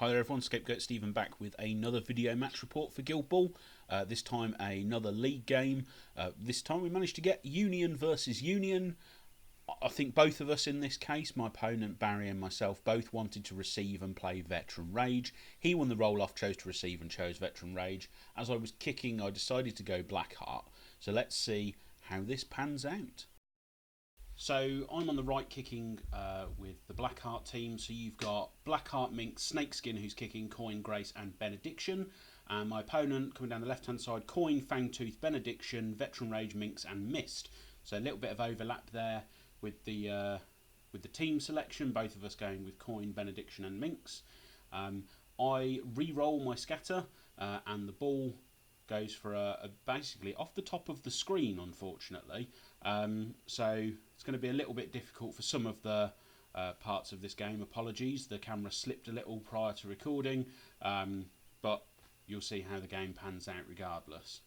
Hi there everyone, Scapegoat Stephen back with another video match report for Guild Ball. This time another league game. This time we managed to get Union versus Union. I think both of us in this case, my opponent Barry and myself, both wanted to receive and play Veteran Rage. He won the roll-off, chose to receive and chose Veteran Rage. As I was kicking, I decided to go Blackheart. So let's see how this pans out. So I'm on the right kicking with the Blackheart team. So you've got Blackheart, Minx, Snakeskin who's kicking, Coin, Grace and Benediction. And my opponent coming down the left hand side, Coin, Fangtooth, Benediction, Veteran Rage, Minx and Mist. So a little bit of overlap there with the team selection, both of us going with Coin, Benediction and Minx. I re-roll my scatter and the ball goes for a basically off the top of the screen, unfortunately. So it's going to be a little bit difficult for some of the parts of this game. Apologies, the camera slipped a little prior to recording, but you'll see how the game pans out regardless.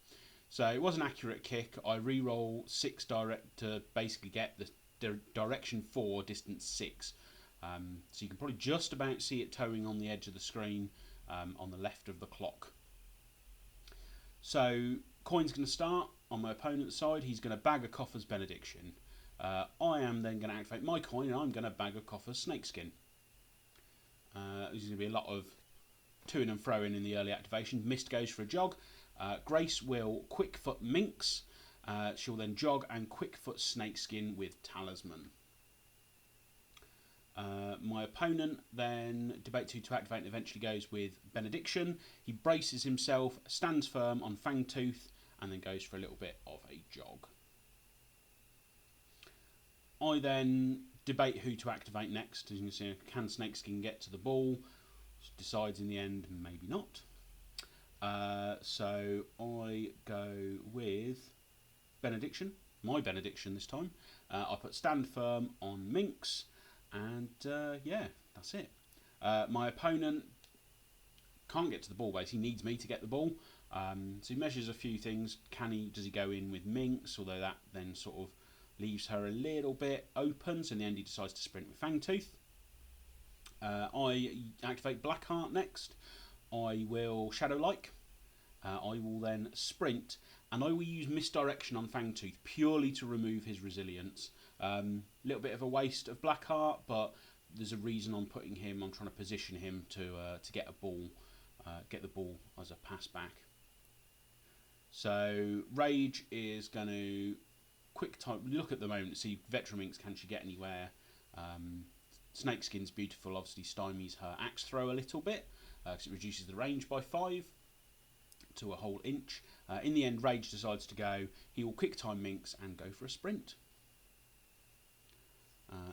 So it was an accurate kick. I re-roll 6 direct to basically get the direction 4, distance 6. So you can probably just about see it towing on the edge of the screen on the left of the clock. So Coin's going to start on my opponent's side. He's going to bag a Coffer's Benediction. I am then going to activate my Coin and I'm going to bag a Coffer's Snakeskin. There's going to be a lot of to-ing and fro-ing in the early activation. Mist goes for a jog. Grace will Quickfoot Minx. She'll then jog and Quickfoot Snakeskin with Talisman. My opponent then debate 2 to activate and eventually goes with Benediction. He braces himself, stands firm on Fangtooth and then goes for a little bit of a jog. I then debate who to activate next. As you can see, can Snakeskin get to the ball? Decides in the end, maybe not. So I go with Benediction, my Benediction this time. I put stand firm on Minx. And yeah, that's it. My opponent can't get to the ball base. He needs me to get the ball. So he measures a few things. Does he go in with Minx? Although that then sort of leaves her a little bit open. So in the end he decides to sprint with Fangtooth. I activate Blackheart next. I will Shadow-like. I will then sprint. And I will use Misdirection on Fangtooth purely to remove his resilience. Little bit of a waste of Blackheart, but there's a reason I'm putting him. I'm trying to position him to get a ball, get the ball as a pass back. So Rage is going to quick time. Look at the moment, see Veteran Minx, can she get anywhere? Snakeskin's beautiful, obviously stymies her axe throw a little bit because it reduces the range by 5 to a whole inch. In the end, Rage decides to go. He will quick time Minx and go for a sprint.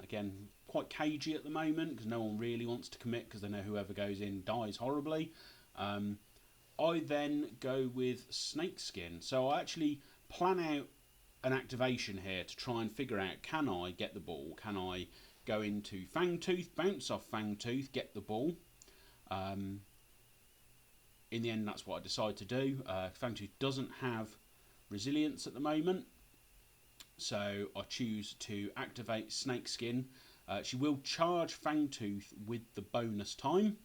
Again, quite cagey at the moment because no one really wants to commit because they know whoever goes in dies horribly. I then go with Snakeskin. So I actually plan out an activation here to try and figure out, can I get the ball? Can I go into Fangtooth, bounce off Fangtooth, get the ball? In the end, that's what I decide to do. Fangtooth doesn't have resilience at the moment. So I choose to activate Snakeskin. She will charge Fangtooth with the bonus time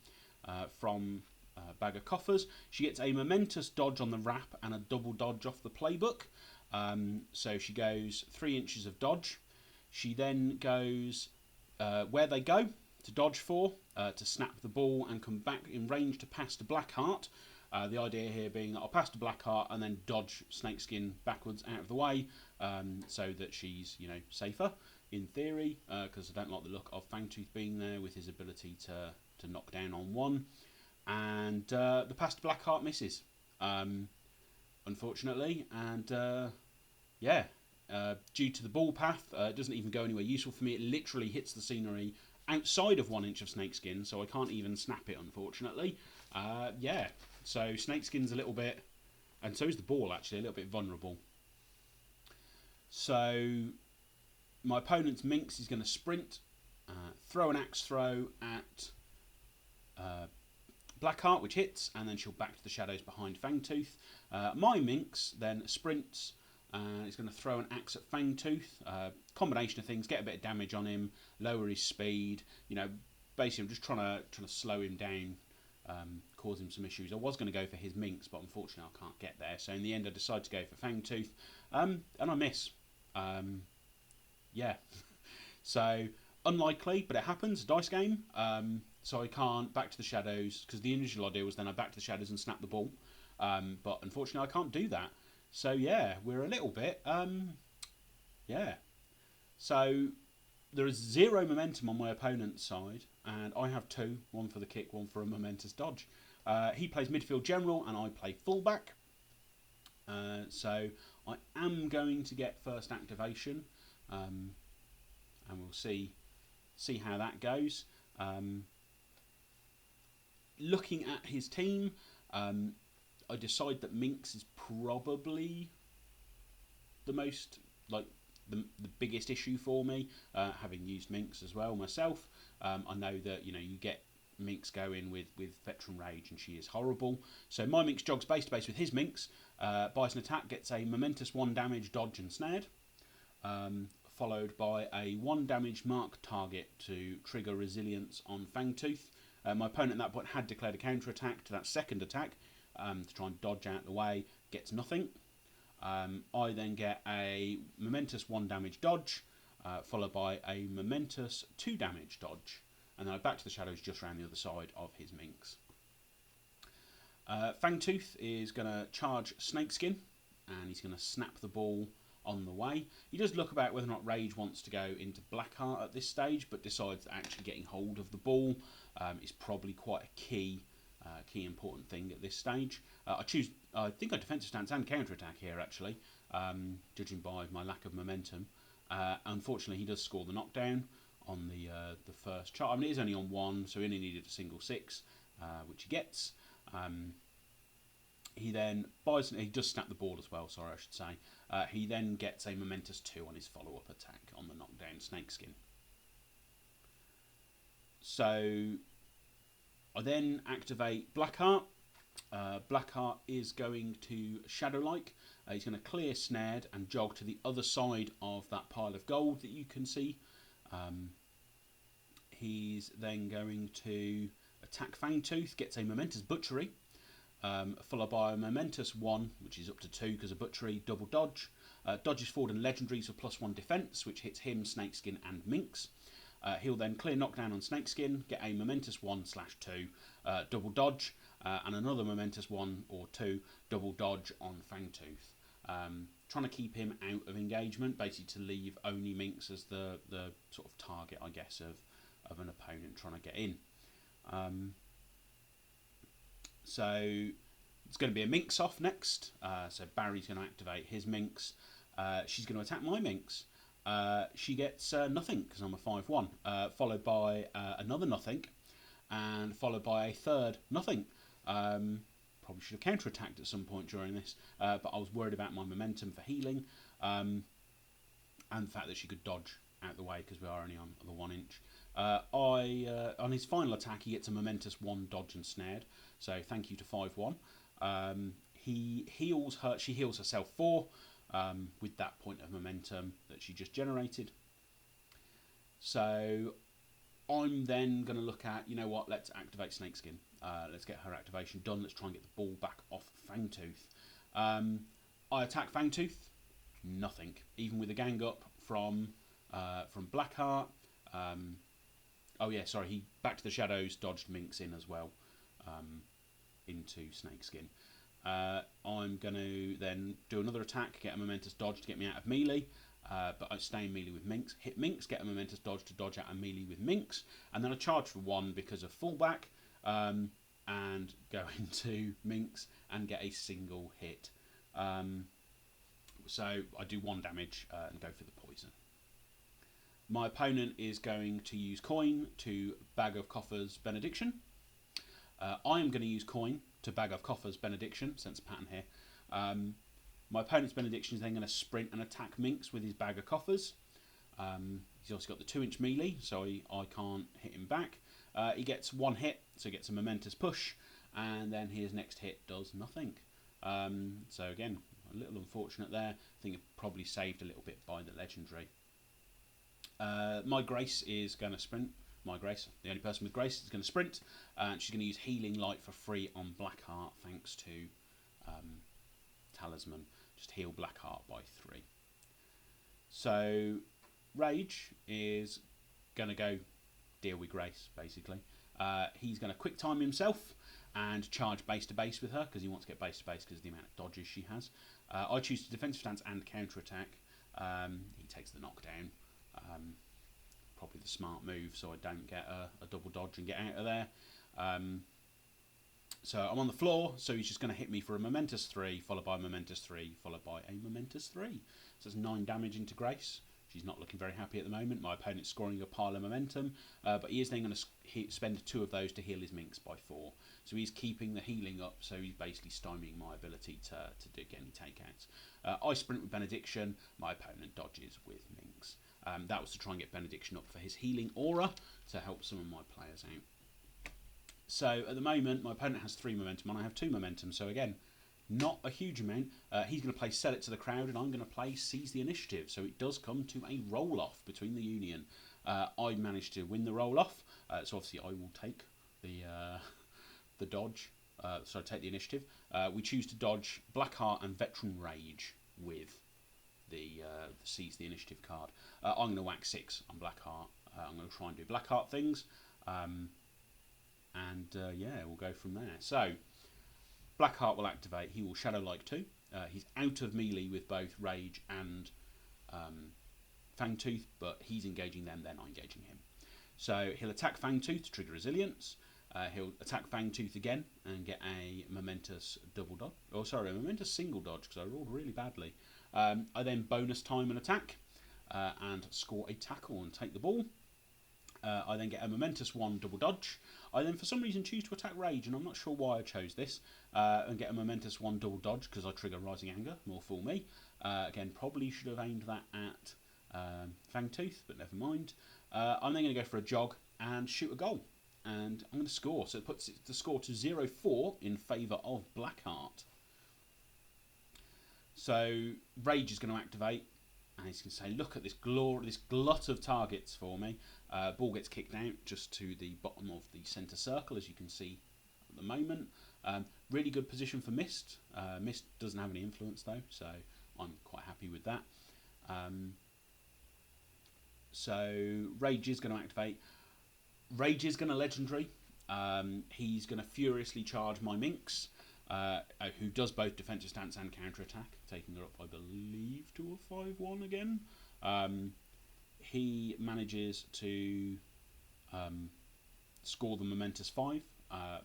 from Bag of Coffers. She gets a momentous dodge on the wrap and a double dodge off the playbook. So she goes 3 inches of dodge. She then goes where they go to dodge for, to snap the ball and come back in range to pass to Blackheart. The idea here being that I'll pass to Blackheart and then dodge Snakeskin backwards out of the way, so that she's, you know, safer in theory, because I don't like the look of Fangtooth being there with his ability to knock down on 1. And the pass to Blackheart misses, unfortunately, and yeah, due to the ball path, it doesn't even go anywhere useful for me. It literally hits the scenery outside of 1 inch of Snakeskin, so I can't even snap it, unfortunately. Yeah, so Snakeskin's a little bit, and so is the ball actually, a little bit vulnerable. So my opponent's Minx is going to sprint, throw an axe throw at Blackheart, which hits, and then she'll back to the shadows behind Fangtooth. My Minx then sprints and is going to throw an axe at Fangtooth. Combination of things, get a bit of damage on him, lower his speed. You know, basically I'm just trying to slow him down cause him some issues. I was going to go for his Minx, but unfortunately I can't get there. So in the end I decided to go for Fangtooth, and I miss. Yeah. So unlikely, but it happens. Dice game. So I can't back to the shadows, because the initial idea was then I back to the shadows and snap the ball. But unfortunately I can't do that. So yeah, we're a little bit. Yeah. So there is 0 momentum on my opponent's side, and I have 2, one for the kick, one for a momentous dodge. He plays midfield general, and I play fullback. So I am going to get first activation, and we'll see how that goes. Looking at his team, I decide that Minx is probably the most, like, the biggest issue for me, having used Minx as well myself. I know that you get Minx going with Veteran Rage, and she is horrible. So my Minx jogs base to base with his Minx, buys an attack, gets a momentous 1 damage, dodge and snared, followed by a 1 damage mark target to trigger resilience on Fangtooth. My opponent at that point had declared a counter attack to that second attack, to try and dodge out the way, gets nothing. I then get a momentous 1 damage dodge, followed by a momentous 2 damage dodge, and then I back to the shadows just around the other side of his Minx. Fangtooth is going to charge Snakeskin, and he's going to snap the ball on the way. He does look about whether or not Rage wants to go into Blackheart at this stage, but decides that actually getting hold of the ball is probably quite a key important thing at this stage. I think I defensive stance and counter attack here actually, judging by my lack of momentum. Unfortunately, he does score the knockdown on the first chart. I mean, it is only on 1, so he only needed a single 6, which he gets. He then buys. He does snap the ball as well. Sorry, I should say. He then gets a momentous 2 on his follow-up attack on the knockdown Snakeskin. So I then activate Blackheart. Blackheart is going to Shadow-like. He's going to clear Snared and jog to the other side of that pile of gold that you can see. He's then going to attack Fangtooth, gets a momentous Butchery, followed by a momentous 1, which is up to 2 because of Butchery, double dodge. Dodges forward and legendaries for +1 defense, which hits him, Snakeskin and Minx. He'll then clear knockdown on Snakeskin, get a momentous 1/2, double dodge, and another momentous 1 or 2 double dodge on Fangtooth. Trying to keep him out of engagement, basically to leave only Minx as the sort of target, I guess, of an opponent trying to get in. So it's going to be a Minx off next. So Barry's going to activate his Minx. She's going to attack my Minx. She gets nothing because I'm a 5/1, followed by another nothing, and followed by a third nothing. Probably should have counter-attacked at some point during this, but I was worried about my momentum for healing, and the fact that she could dodge out the way because we are only on the 1 inch. On his final attack, he gets a momentous 1 dodge and snared, so thank you to 5/1. He heals her. She heals herself 4 with that point of momentum that she just generated. So I'm then going to look at, you know what, let's activate Snakeskin. Let's get her activation done. Let's try and get the ball back off Fangtooth. I attack Fangtooth. Nothing. Even with a gang up from Blackheart. Oh yeah, sorry. He back to the shadows, dodged Minx in as well, into Snakeskin. I'm going to then do another attack, get a momentous dodge to get me out of melee, but I stay in melee with Minx. Hit Minx, get a momentous dodge to dodge out of melee with Minx, and then I charge for 1 because of fullback, and go into Minx and get a single hit. So I do 1 damage and go for the poison. My opponent is going to use Coin to Bag of Coffers Benediction. I am going to use Coin to Bag of Coffers Benediction, sense pattern here. My opponent's Benediction is then going to sprint and attack Minx with his Bag of Coffers. He's also got the 2-inch melee, so I can't hit him back. He gets 1 hit, so he gets a momentous push, and then his next hit does nothing. So again, a little unfortunate there. I think it probably saved a little bit by the legendary. My Grace is going to sprint. my Grace. The only person with Grace is going to sprint, and she's going to use Healing Light for free on Blackheart, thanks to Talisman. Just heal Blackheart by 3. So Rage is going to go deal with Grace, basically. He's going to quick time himself and charge base to base with her, because he wants to get base to base because of the amount of dodges she has. I choose defensive stance and counter attack. He takes the knockdown. Probably the smart move, so I don't get a double dodge and get out of there. So I'm on the floor, so he's just going to hit me for a Momentous 3, followed by a Momentous 3, followed by a Momentous 3. So it's 9 damage into Grace. She's not looking very happy at the moment. My opponent's scoring a pile of momentum, but he is then going to spend 2 of those to heal his Minx by 4. So he's keeping the healing up, so he's basically stymieing my ability to get any takeouts. I sprint with Benediction, my opponent dodges with Minx. That was to try and get Benediction up for his healing aura to help some of my players out. So at the moment, my opponent has 3 momentum and I have 2 momentum. So again, not a huge amount. He's going to play Sell It to the Crowd and I'm going to play Seize the Initiative. So it does come to a roll-off between the Union. I managed to win the roll-off. So obviously I will take the dodge. Take the initiative. We choose to dodge Blackheart and Veteran Rage with the Seize the Initiative card. I'm going to whack 6 on Blackheart. I'm going to try and do Blackheart things. Yeah, we'll go from there. So, Blackheart will activate. He will Shadow Like 2. He's out of melee with both Rage and Fangtooth, but he's engaging them, then I'm engaging him. So, he'll attack Fangtooth to trigger Resilience. He'll attack Fangtooth again and get a momentous double dodge. Oh, sorry, a momentous single dodge because I rolled really badly. I then bonus time an attack and score a tackle and take the ball. I then get a momentous 1 double dodge. I then for some reason choose to attack Rage, and I'm not sure why I chose this, and get a momentous 1 double dodge because I trigger Rising Anger, more fool me. Again, probably should have aimed that at Fangtooth, but never mind. I'm then going to go for a jog and shoot a goal, and I'm going to score. So it puts the score to 0-4 in favour of Blackheart. So Rage is going to activate. And he's going to say, look at this glut of targets for me. Ball gets kicked out just to the bottom of the centre circle, as you can see at the moment. Really good position for Mist. Mist doesn't have any influence, though, so I'm quite happy with that. So Rage is going to activate. Rage is going to Legendary. He's going to furiously charge my Minx. Who does both defensive stance and counter attack, taking her up, I believe, to a 5-1 again. He manages to score the momentous 5.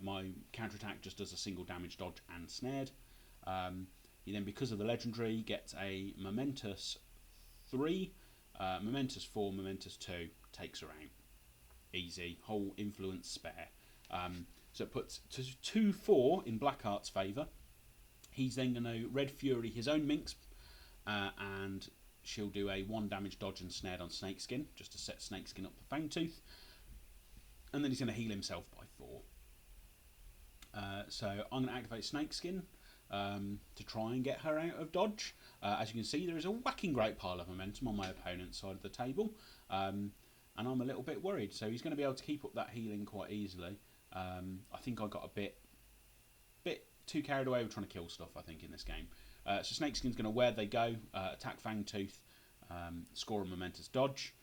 My counter attack just does a single damage dodge and snared. He then, because of the legendary, gets a momentous 3, momentous 4, momentous 2, takes her out. Easy, whole influence spare. So it puts 2-4 in Blackheart's favour. He's then going to Red Fury his own Minx, and she'll do a 1 damage dodge and snared on Snakeskin, just to set Snakeskin up for Fangtooth. And then he's going to heal himself by 4. So I'm going to activate Snakeskin to try and get her out of dodge. As you can see, there is a whacking great pile of momentum on my opponent's side of the table, and I'm a little bit worried. So he's going to be able to keep up that healing quite easily. I think I got a bit too carried away with trying to kill stuff, I think, in this game. So Snakeskin's going to Where They Go, attack Fangtooth, score a momentous dodge,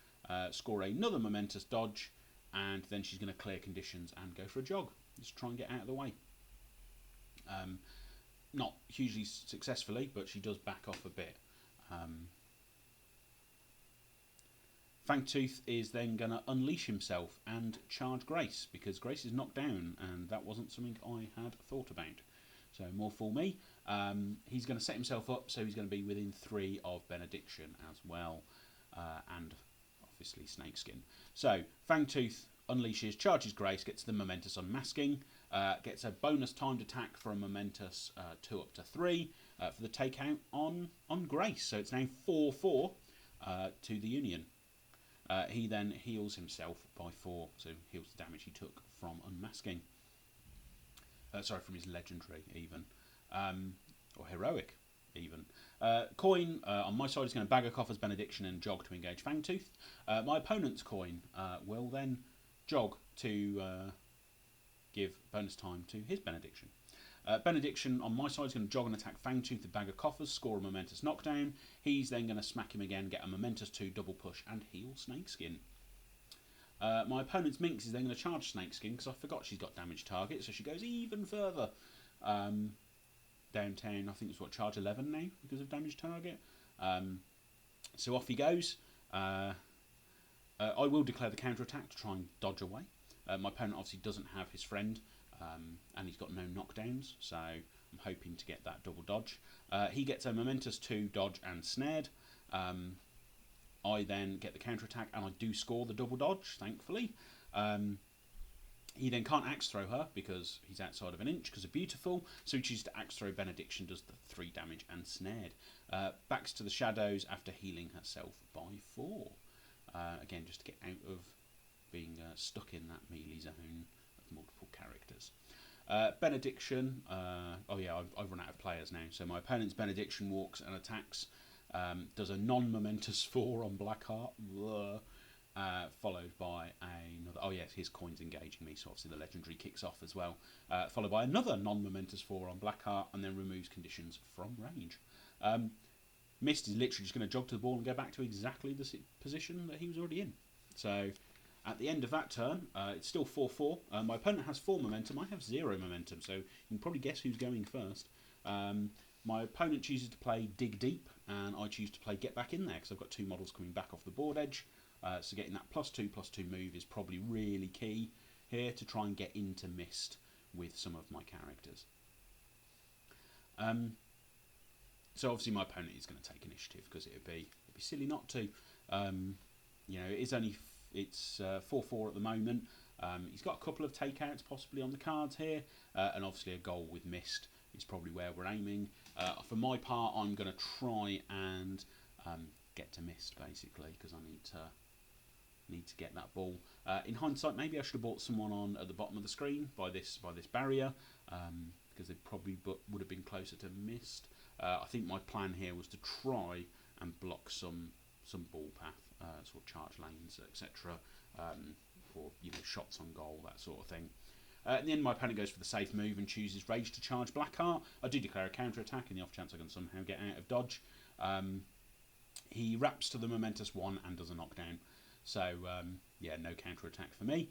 score another momentous dodge, and then she's going to clear conditions and go for a jog. Just try and get out of the way. Not hugely successfully, but she does back off a bit. Fangtooth is then going to unleash himself and charge Grace, because Grace is knocked down, and that wasn't something I had thought about. So more for me. He's going to set himself up, so he's going to be within 3 of Benediction as well, and obviously Snakeskin. So Fangtooth unleashes, charges Grace, gets the momentous unmasking, gets a bonus timed attack for a momentous 2 up to 3 for the takeout on Grace. So it's now 4-4 to the Union. He then heals himself by 4, so heals the damage he took from unmasking. From his legendary even, or heroic even. Coin on my side is going to Bag of Coffers, Benediction and jog to engage Fangtooth. My opponent's coin will then Jog to give bonus time to his Benediction. Benediction on my side is going to jog and attack Fangtooth, the Bag of Coffers, score a momentous knockdown. He's then going to smack him again, get a momentous 2 double push, and heal Snakeskin. My opponent's Minx is then going to charge Snakeskin because I forgot she's got damage target, so she goes even further downtown. I think it's what, charge 11 now because of damage target. So off he goes. I will declare the counter attack to try and dodge away. My opponent obviously doesn't have his friend, and he's got no knockdowns, so I'm hoping to get that double dodge. He gets a momentous 2 dodge and snared. I then get the counter attack and I do score the double dodge, thankfully. He then can't axe throw her because he's outside of an inch because of beautiful, so he chooses to axe throw Benediction, does the 3 damage and snared. Backs to the shadows after healing herself by 4. Again, just to get out of being stuck in that melee zone of multiple characters. Benediction, oh yeah, I've run out of players now, so my opponent's Benediction walks and attacks, does a non-momentous 4 on Blackheart, followed by another, oh yes, his coin's engaging me, so obviously the legendary kicks off as well, followed by another non-momentous 4 on Blackheart, and then removes conditions from range. Mist is literally just going to jog to the ball and go back to exactly the position that he was already in. So at the end of that turn, it's still 4-4. My opponent has 4 momentum. I have 0 momentum, so you can probably guess who's going first. My opponent chooses to play Dig Deep, and I choose to play Get Back In There, because I've got 2 models coming back off the board edge. So getting that +2/+2 move is probably really key here to try and get into Mist with some of my characters. So obviously my opponent is going to take initiative because it'd be silly not to. You know, it's 4-4 at the moment. He's got a couple of takeouts possibly on the cards here, and obviously a goal with Mist is probably where we're aiming. For my part, I'm going to try and get to Mist basically because I need to get that ball. In hindsight, maybe I should have bought someone on at the bottom of the screen by this barrier because they probably would have been closer to Mist. I think my plan here was to try and block some ball path, sort of charge lanes, etc., or shots on goal, that sort of thing. At the end, my opponent goes for the safe move and chooses Rage to charge Blackheart. I do declare a counter attack in the off chance I can somehow get out of dodge. He wraps to the momentous 1 and does a knockdown. So yeah, no counter attack for me.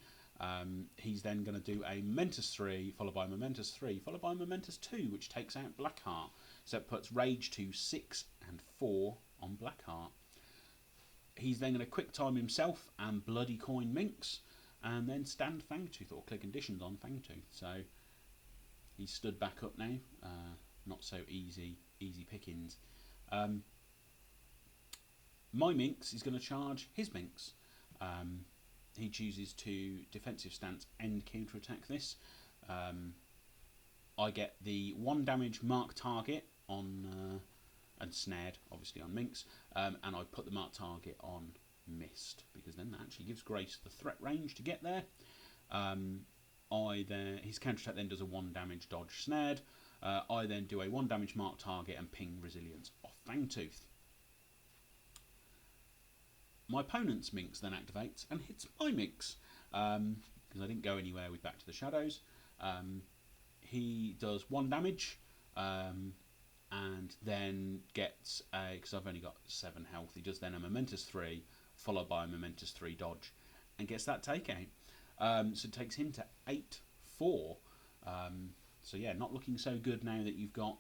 He's then going to do a momentous 3, followed by a momentous 3, followed by a momentous 2, which takes out Blackheart. So it puts Rage to 6 and 4 on Blackheart. He's then going to quick time himself and bloody coin Minx, and then stand Fangtooth or clear conditions on Fangtooth. So he's stood back up now. Not so easy pickings. My Minx is going to charge his Minx. He chooses to defensive stance and counter attack this. I get the 1 damage mark target on and snared, obviously on Minx, and I put the mark target on Mist because then that actually gives Grace the threat range to get there. His counter attack then does a 1 damage dodge snared. I then do a 1 damage mark target and ping resilience off Fangtooth. My opponent's Minx then activates and hits my Minx because I didn't go anywhere with Back to the Shadows. He does 1 damage and then gets a, because I've only got 7 health, he does then a momentous 3 followed by a momentous 3 dodge and gets that takeout. So it takes him to 8-4. So yeah, not looking so good now that you've got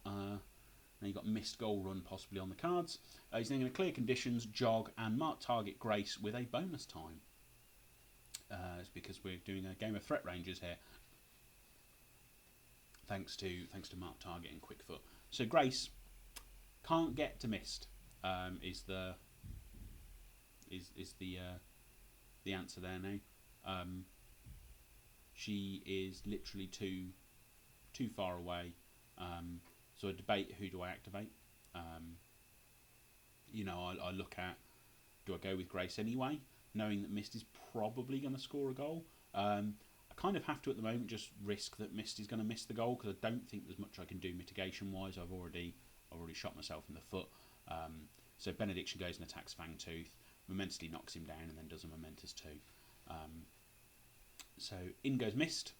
Mist Goal Run possibly on the cards. He's then going to clear conditions, jog, and mark target Grace with a bonus time. It's because we're doing a game of threat ranges here. Thanks to mark target and quick foot. So Grace can't get to Mist. Is the answer there now? She is literally too far away. So I debate, who do I activate? I look at, do I go with Grace anyway, knowing that Mist is probably going to score a goal? I kind of have to at the moment just risk that Mist is going to miss the goal because I don't think there's much I can do mitigation wise. I've already shot myself in the foot. So Benediction goes and attacks Fangtooth, momentously knocks him down and then does a momentous 2. So in goes Mist.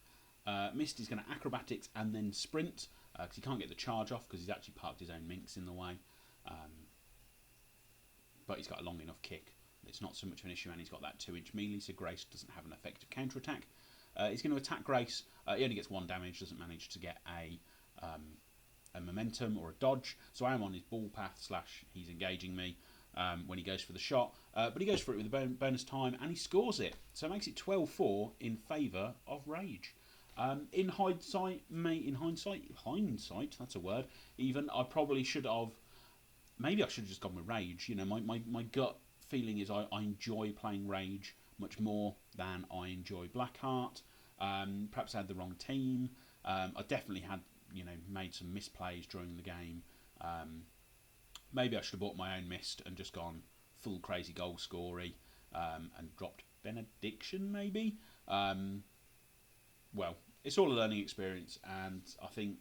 Mist is going to acrobatics and then sprint because he can't get the charge off because he's actually parked his own minx in the way. But he's got a long enough kick. It's not so much of an issue, and he's got that 2-inch melee, so Grace doesn't have an effective counter attack. He's going to attack Grace. He only gets 1 damage, doesn't manage to get a momentum or a dodge. So I am on his ball path / he's engaging me when he goes for the shot. But he goes for it with a bonus time, and he scores it. So it makes it 12-4 in favour of Rage. In hindsight, that's a word. Even I probably should have. Maybe I should have just gone with Rage. You know, my gut feeling is I enjoy playing Rage much more than I enjoy Blackheart. Perhaps I had the wrong team. I definitely had, made some misplays during the game. Maybe I should have bought my own Mist and just gone full crazy goal scory and dropped Benediction maybe. Well, it's all a learning experience, and I think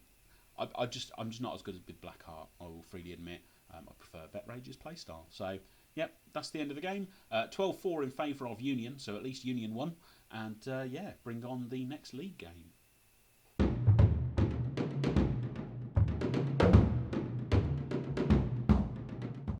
I'm just not as good with Blackheart. I will freely admit. I prefer Bet Rage's playstyle. So, yep, that's the end of the game. 12-4 in favour of Union, so at least Union won. And, bring on the next league game.